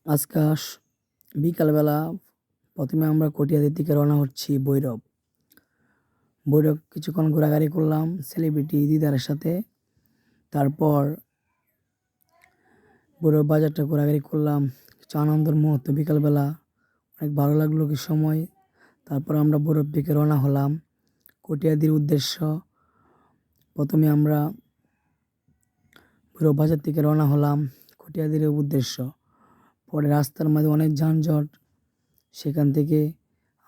আজকে বিকালবেলা প্রথমে আমরা কটিয়াদির দিকে রওনা হচ্ছি ভৈরব। কিছুক্ষণ ঘোরাঘুরি করলাম সেলিব্রিটি দিদারের সাথে। তারপর ভৈরব বাজারটা ঘোরাঘুরি করলাম, কিছু আনন্দের মুহূর্ত বিকালবেলা, অনেক ভালো লাগলো কি সময়। তারপর আমরা ভৈরব দিকে রওনা হলাম কটিয়াদির উদ্দেশ্য। প্রথমে আমরা ভৈরব বাজার থেকে রওনা হলাম কটিয়াদির উদ্দেশ্য। পরে রাস্তার মাঝে অনেক যানজট, সেখান থেকে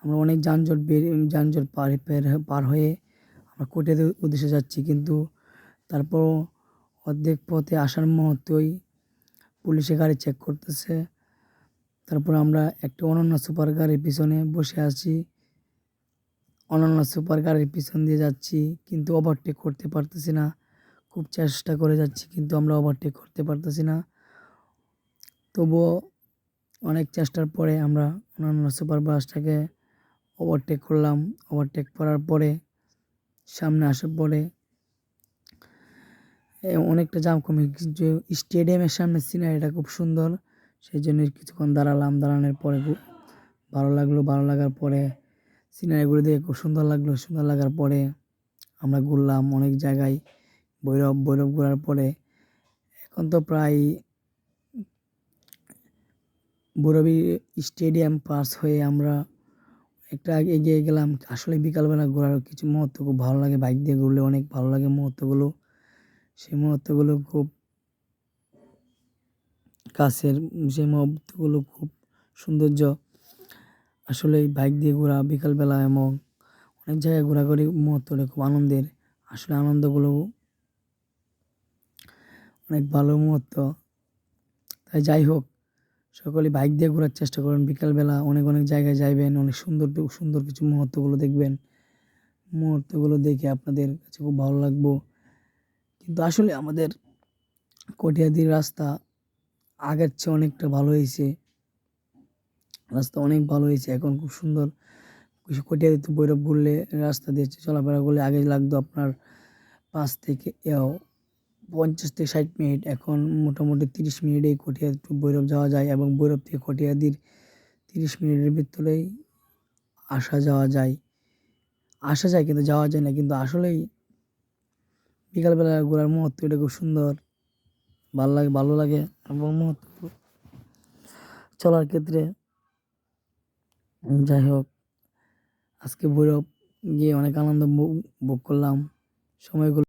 আমরা অনেক যানজট পার হয়ে আমরা কটিয়াদির উদ্দেশ্যে যাচ্ছি। কিন্তু তারপর অর্ধেক পথে আসার মুহূর্তেই পুলিশে গাড়ি চেক করতেছে। তারপর আমরা একটা অনন্য সুপার গাড়ির পিছনে বসে আছি, অনন্য সুপার গাড়ির পিছন দিয়ে যাচ্ছি, কিন্তু ওভারটেক করতে পারতেছি না। খুব চেষ্টা করে যাচ্ছি কিন্তু আমরা ওভারটেক করতে পারতেছি না। তবুও অনেক চেষ্টার পরে আমরা অন্যান্য সুপার বাসটাকে ওভারটেক করলাম। ওভারটেক করার পরে সামনে আসার পরে অনেকটা জাম কমে, যে স্টেডিয়ামের সামনে সিনারিটা খুব সুন্দর, সেই জন্য কিছুক্ষণ দাঁড়ালাম। দাঁড়ানোর পরে খুব ভালো লাগলো। ভালো লাগার পরে সিনারিগুলো দেখে খুব সুন্দর লাগলো। সুন্দর লাগার পরে আমরা ঘুরলাম অনেক জায়গায়। ভৈরব ঘোরার পরে এখন তো প্রায় ভৈরবী স্টেডিয়াম পাস হয়ে আমরা একটা এগিয়ে গেলাম। আসলে বিকালবেলা ঘোরার কিছু মুহূর্ত খুব ভালো লাগে, বাইক দিয়ে ঘুরলে অনেক ভালো লাগে মুহূর্তগুলো। সেই মুহূর্তগুলো খুব কাছের, সেই মুহূর্তগুলো খুব সৌন্দর্য। আসলে বাইক দিয়ে ঘোরা বিকালবেলা এবং অনেক জায়গায় ঘোরাঘুরি মুহূর্তটা খুব আনন্দের। আসলে আনন্দগুলো অনেক ভালো মুহূর্ত। তাই যাই হোক, সকলে বাইক দিয়ে ঘোরার চেষ্টা করুন বিকালবেলা। অনেক জায়গায় যাইবেন, অনেক সুন্দর কিছু মুহূর্তগুলো দেখবেন। মুহূর্তগুলো দেখে আপনাদের কাছে খুব ভালো লাগবো। কিন্তু আসলে আমাদের কটিয়াদির রাস্তা আগের চেয়ে অনেকটা ভালো হয়েছে। রাস্তা অনেক ভালো হয়েছে, এখন খুব সুন্দর। কটিয়াদিতে ভৈরব ঘুরলে রাস্তা দিয়ে চলাফেরা করলে আগে লাগতো আপনার 50 থেকে 60 মিনিট, এখন মোটামুটি 30 মিনিটেই কটিয়াদি টু ভৈরব যাওয়া যায়। এবং ভৈরব থেকে কটিয়াদির 30 মিনিটের ভিতরেই আসা যায় কিন্তু যাওয়া যায় না। কিন্তু আসলেই বিকালবেলা ঘোরার মুহূর্ত এটা খুব সুন্দর, ভালো লাগে। এবং মুহূর্ত চলার ক্ষেত্রে যাই হোক, আজকে ভৈরব গিয়ে অনেক আনন্দ ভোগ করলাম। সময়গুলো